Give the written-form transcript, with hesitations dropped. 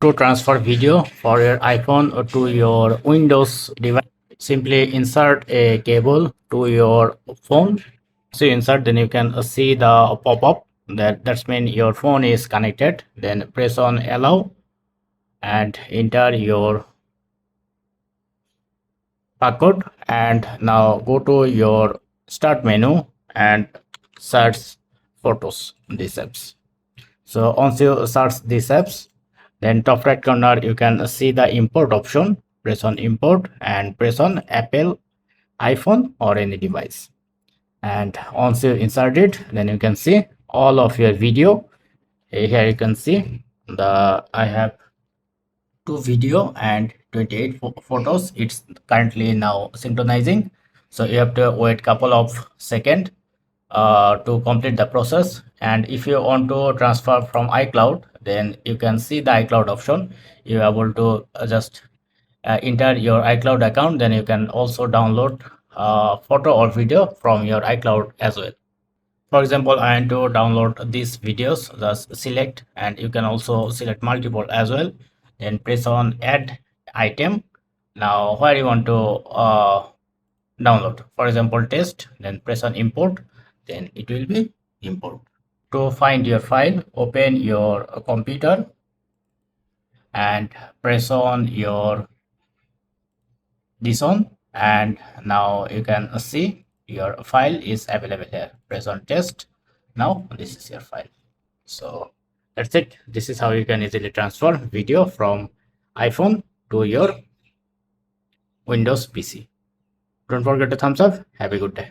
To transfer video for your iPhone or to your Windows device, simply insert a cable to your phone. So you insert, then you can see the pop-up that's mean your phone is connected. Then press on allow and enter your barcode, and now go to your start menu and search photos, these apps. So once you search these apps, then top right corner you can see the import option. Press on import and press on Apple, iPhone or any device. And once you insert it, then you can see all of your video. Here you can see the I have two video and 28 photos. It's currently now synchronizing, so you have to wait couple of seconds to complete the process. And if you want to transfer from iCloud, then you can see the iCloud option. You are able to just enter your iCloud account, then you can also download photo or video from your iCloud as well. For example, I want to download these videos, just select, and you can also select multiple as well. Then press on add item. Now where you want to download, for example test, then press on import, then it will be import. To find your file, open your computer and press on your this one, and now you can see your file is available here. Press on test. Now this is your file. So that's it. This is how you can easily transfer video from iPhone to your Windows PC. Don't forget to thumbs up. Have a good day.